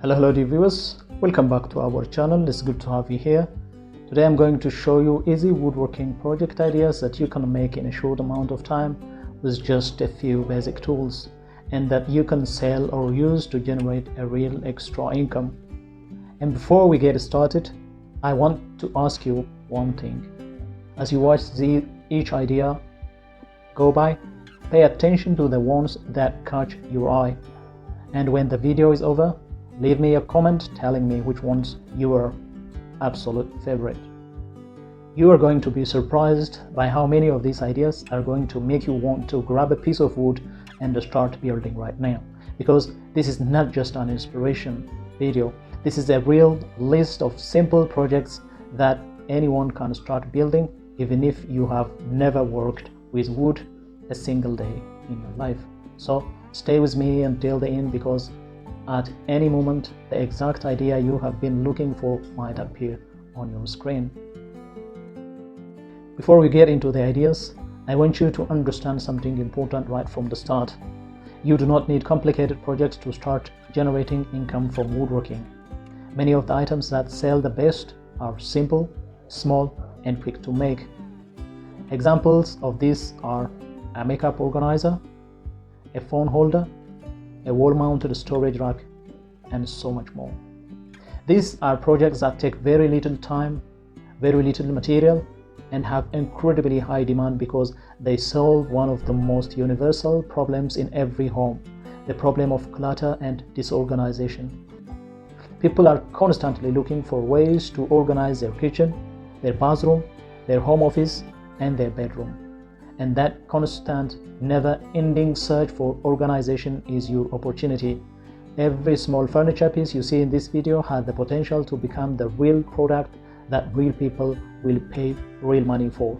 Hello dear viewers, welcome back to our channel. It's good to have you here. Today I'm going to show you easy woodworking project ideas that you can make in a short amount of time with just a few basic tools, and that you can sell or use to generate a real extra income. And before we get started, I want to ask you one thing. As you watch each idea go by, pay attention to the ones that catch your eye, and when the video is over, leave me a comment telling me which ones your absolute favorite. You are going to be surprised by how many of these ideas are going to make you want to grab a piece of wood and start building right now, because this is not just an inspiration video. This is a real list of simple projects that anyone can start building, even if you have never worked with wood a single day in your life. So stay with me until the end, because at any moment the exact idea you have been looking for might appear on your screen. Before we get into the ideas, I want you to understand something important right from the start. You do not need complicated projects to start generating income from woodworking. Many of the items that sell the best are simple, small, and quick to make. Examples of these are a makeup organizer, a phone holder, a wall-mounted storage rack, and so much more. These are projects that take very little time, very little material, and have incredibly high demand because they solve one of the most universal problems in every home, the problem of clutter and disorganization. People are constantly looking for ways to organize their kitchen, their bathroom, their home office, and their bedroom. And that constant, never-ending search for organization is your opportunity. Every small furniture piece you see in this video has the potential to become the real product that real people will pay real money for.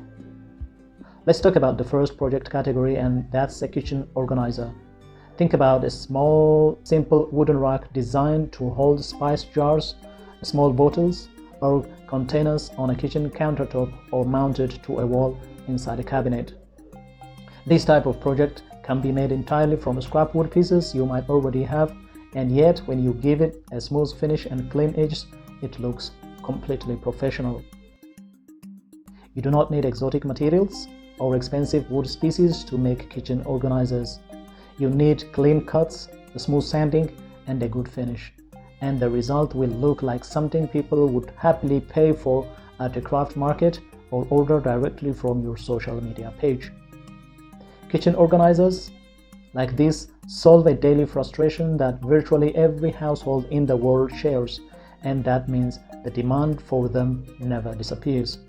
Let's talk about the first project category, and that's a kitchen organizer. Think about a small, simple wooden rack designed to hold spice jars, small bottles, or containers on a kitchen countertop, or mounted to a wall inside a cabinet. This type of project can be made entirely from scrap wood pieces you might already have, and yet when you give it a smooth finish and clean edges, it looks completely professional. You do not need exotic materials or expensive wood species to make kitchen organizers. You need clean cuts, smooth sanding, and a good finish, and the result will look like something people would happily pay for at a craft market or order directly from your social media page. Kitchen organizers like this solve a daily frustration that virtually every household in the world shares, and that means the demand for them never disappears.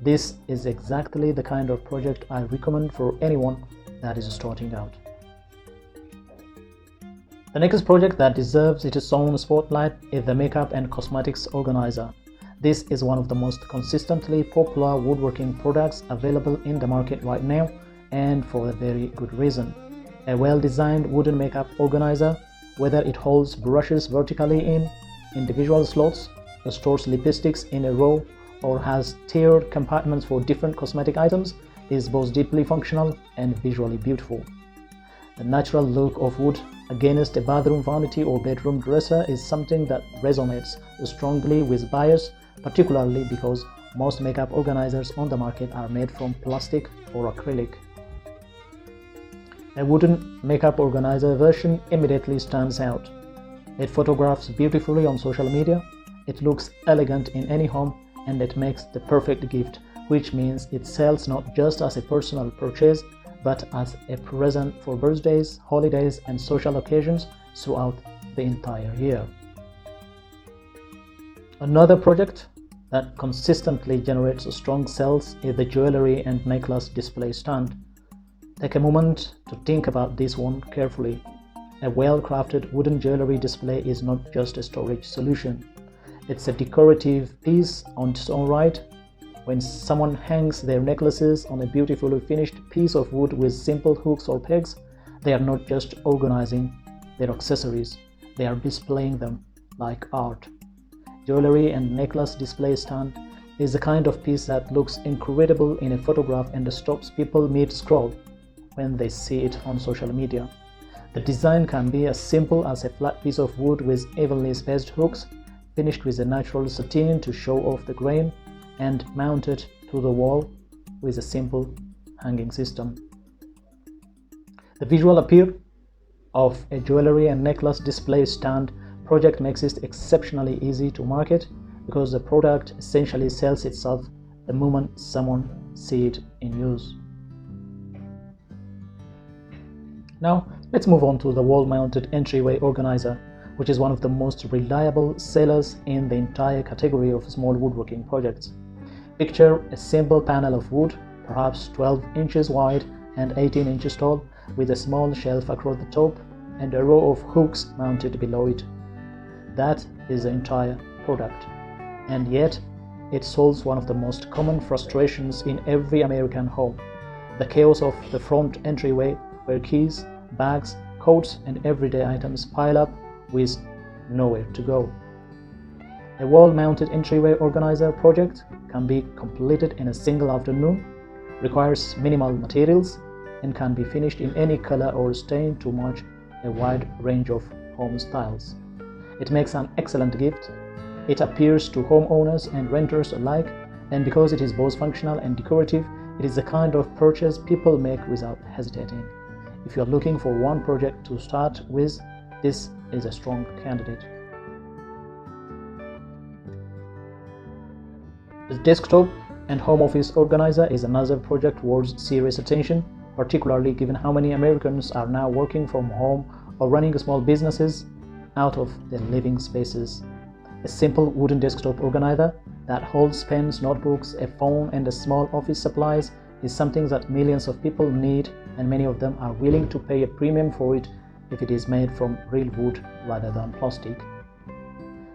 This is exactly the kind of project I recommend for anyone that is starting out. The next project that deserves its own spotlight is the makeup and cosmetics organizer. This is one of the most consistently popular woodworking products available in the market right now, and for a very good reason. A well-designed wooden makeup organizer, whether it holds brushes vertically in individual slots, stores lipsticks in a row, or has tiered compartments for different cosmetic items, is both deeply functional and visually beautiful. The natural look of wood against a bathroom vanity or bedroom dresser is something that resonates strongly with buyers, particularly because most makeup organizers on the market are made from plastic or acrylic. A wooden makeup organizer version immediately stands out. It photographs beautifully on social media, it looks elegant in any home, and it makes the perfect gift, which means it sells not just as a personal purchase, but as a present for birthdays, holidays, and social occasions throughout the entire year. Another project that consistently generates strong sales is the jewelry and necklace display stand. Take a moment to think about this one carefully. A well-crafted wooden jewelry display is not just a storage solution. It's a decorative piece on its own right. When someone hangs their necklaces on a beautifully finished piece of wood with simple hooks or pegs, they are not just organizing their accessories, they are displaying them like art. Jewelry and necklace display stand is the kind of piece that looks incredible in a photograph and stops people mid-scroll when they see it on social media. The design can be as simple as a flat piece of wood with evenly spaced hooks, finished with a natural satin to show off the grain, and mounted to the wall with a simple hanging system. The visual appeal of a jewelry and necklace display stand project makes it exceptionally easy to market because the product essentially sells itself the moment someone sees it in use. Now, let's move on to the wall-mounted entryway organizer, which is one of the most reliable sellers in the entire category of small woodworking projects. Picture a simple panel of wood, perhaps 12 inches wide and 18 inches tall, with a small shelf across the top and a row of hooks mounted below it. That is the entire product, and yet it solves one of the most common frustrations in every American home: the chaos of the front entryway, where keys, bags, coats and everyday items pile up with nowhere to go. A wall-mounted entryway organizer project can be completed in a single afternoon, requires minimal materials, and can be finished in any color or stain to match a wide range of home styles. It makes an excellent gift. It appeals to homeowners and renters alike, and because it is both functional and decorative, it is the kind of purchase people make without hesitating. If you are looking for one project to start with, this is a strong candidate. The desktop and home office organizer is another project worth serious attention, particularly given how many Americans are now working from home or running small businesses out of their living spaces. A simple wooden desktop organizer that holds pens, notebooks, a phone, and a small office supplies is something that millions of people need, and many of them are willing to pay a premium for it if it is made from real wood rather than plastic.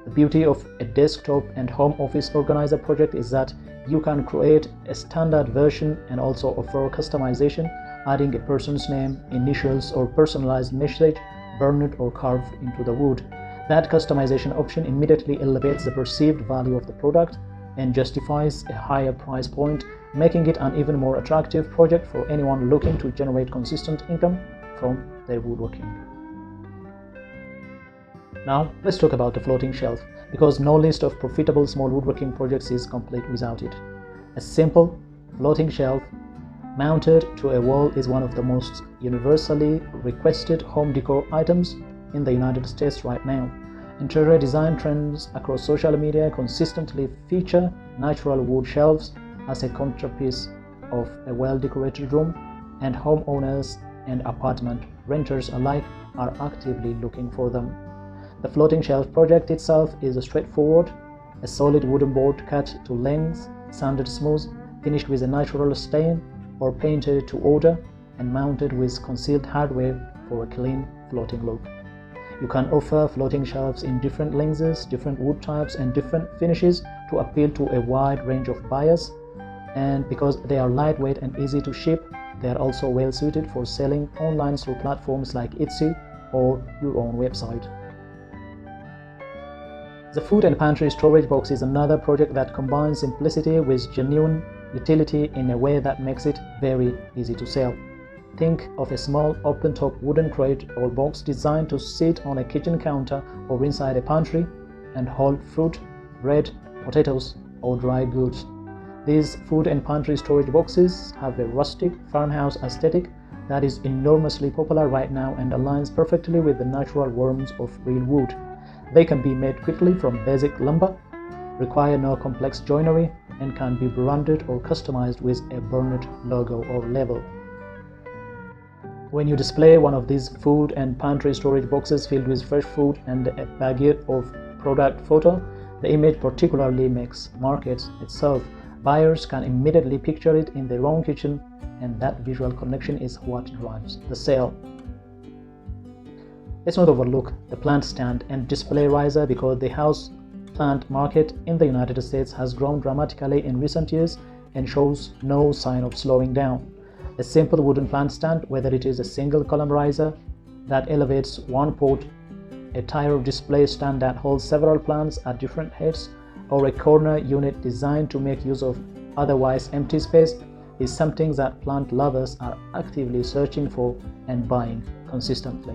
The beauty of a desktop and home office organizer project is that you can create a standard version and also offer customization, adding a person's name, initials, or personalized message burned or carved into the wood. That customization option immediately elevates the perceived value of the product and justifies a higher price point, making it an even more attractive project for anyone looking to generate consistent income from their woodworking. Now, let's talk about the floating shelf, because no list of profitable small woodworking projects is complete without it. A simple floating shelf mounted to a wall is one of the most universally requested home decor items in the United States right now. Interior design trends across social media consistently feature natural wood shelves as a centerpiece of a well-decorated room, and homeowners and apartment renters alike are actively looking for them. The floating shelf project itself is straightforward: a solid wooden board cut to length, sanded smooth, finished with a natural stain, or painted to order and mounted with concealed hardware for a clean floating look. You can offer floating shelves in different lengths, different wood types, and different finishes to appeal to a wide range of buyers. And because they are lightweight and easy to ship, they are also well suited for selling online through platforms like Etsy or your own website. The food and pantry storage box is another project that combines simplicity with genuine utility in a way that makes it very easy to sell. Think of a small open-top wooden crate or box designed to sit on a kitchen counter or inside a pantry and hold fruit, bread, potatoes, or dry goods. These food and pantry storage boxes have a rustic farmhouse aesthetic that is enormously popular right now and aligns perfectly with the natural warmth of real wood. They can be made quickly from basic lumber, require no complex joinery, and can be branded or customized with a burned logo or label. When you display one of these food and pantry storage boxes filled with fresh food and a baguette of product photo, the image particularly makes market itself. Buyers can immediately picture it in their own kitchen, and that visual connection is what drives the sale. Let's not overlook the plant stand and display riser, because the house plant market in the United States has grown dramatically in recent years and shows no sign of slowing down. A simple wooden plant stand, whether it is a single column riser that elevates one pot, a tire display stand that holds several plants at different heights, or a corner unit designed to make use of otherwise empty space, is something that plant lovers are actively searching for and buying consistently.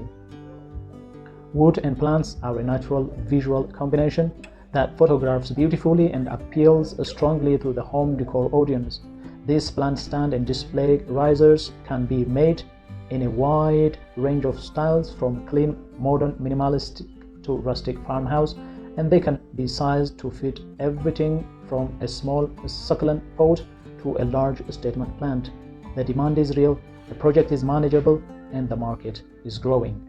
Wood and plants are a natural visual combination that photographs beautifully and appeals strongly to the home decor audience. These plant stand and display risers can be made in a wide range of styles, from clean, modern, minimalistic to rustic farmhouse, and they can be sized to fit everything from a small succulent pot to a large statement plant. The demand is real, the project is manageable, and the market is growing.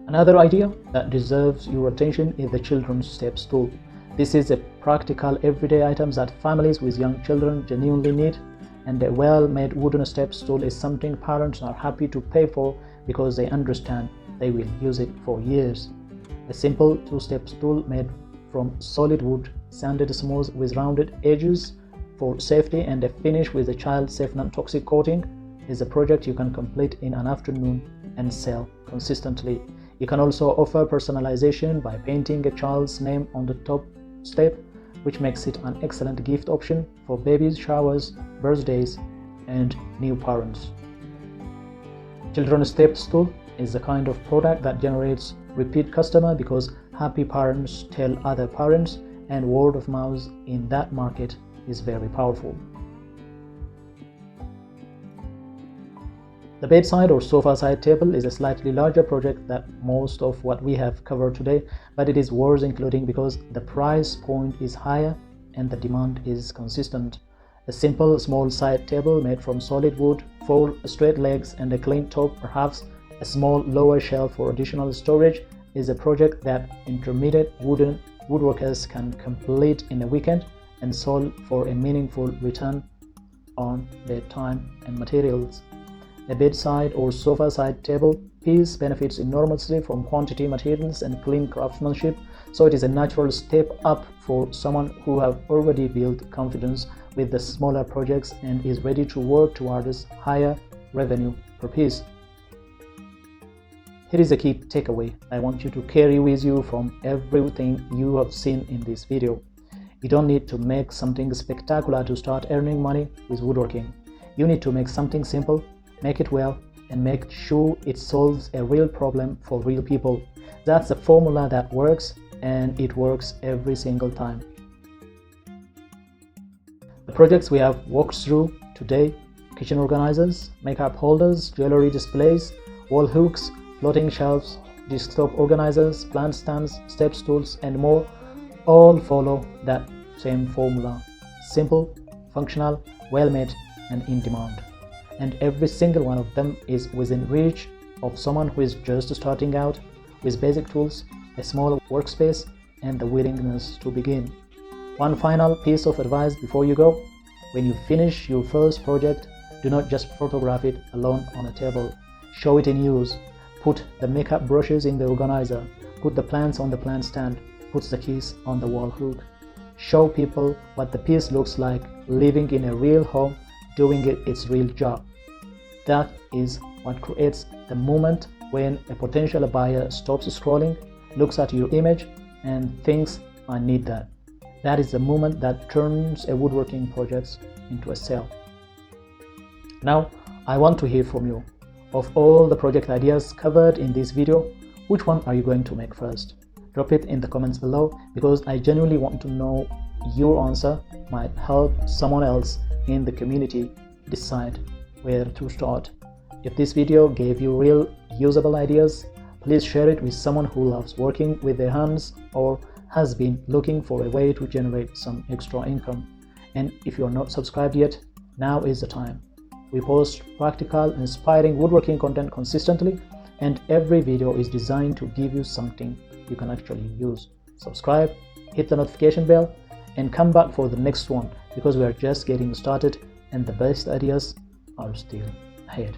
Another idea that deserves your attention is the children's step stool. This is a practical everyday item that families with young children genuinely need, and a well-made wooden step stool is something parents are happy to pay for because they understand they will use it for years. A simple two-step stool made from solid wood, sanded smooth with rounded edges for safety, and a finish with a child-safe non-toxic coating is a project you can complete in an afternoon and sell consistently. You can also offer personalization by painting a child's name on the top step, which makes it an excellent gift option for babies' showers, birthdays, and new parents. Children's step stool is the kind of product that generates repeat customer because happy parents tell other parents, and word of mouth in that market is very powerful. The bedside or sofa side table is a slightly larger project than most of what we have covered today, but it is worth including because the price point is higher and the demand is consistent. A simple small side table made from solid wood, 4 straight legs, and a clean top, perhaps a small lower shelf for additional storage, is a project that intermediate woodworkers can complete in a weekend and sold for a meaningful return on their time and materials. A bedside or sofa side table piece benefits enormously from quantity materials and clean craftsmanship, so it is a natural step up for someone who have already built confidence with the smaller projects and is ready to work towards higher revenue per piece. Here is a key takeaway I want you to carry with you from everything you have seen in this video. You don't need to make something spectacular to start earning money with woodworking. You need to make something simple, make it well, and make sure it solves a real problem for real people. That's a formula that works, and it works every single time. The projects we have walked through today: kitchen organizers, makeup holders, jewelry displays, wall hooks, floating shelves, desktop organizers, plant stands, step stools, and more, all follow that same formula: simple, functional, well-made, and in demand. And every single one of them is within reach of someone who is just starting out with basic tools, a small workspace, and the willingness to begin. One final piece of advice before you go: when you finish your first project, do not just photograph it alone on a table. Show it in use. Put the makeup brushes in the organizer, put the plants on the plant stand, put the keys on the wall hook. Show people what the piece looks like living in a real home, doing its real job. That is what creates the moment when a potential buyer stops scrolling, looks at your image, and thinks, "I need that." That is the moment that turns a woodworking project into a sale. Now, I want to hear from you. Of all the project ideas covered in this video, which one are you going to make first? Drop it in the comments below, because I genuinely want to know your answer. Might help someone else in the community decide where to start. If this video gave you real usable ideas, please share it with someone who loves working with their hands or has been looking for a way to generate some extra income. And if you are not subscribed yet, now is the time. We post practical, inspiring woodworking content consistently, and every video is designed to give you something you can actually use. Subscribe, hit the notification bell, and come back for the next one, because we are just getting started and the best ideas are still ahead.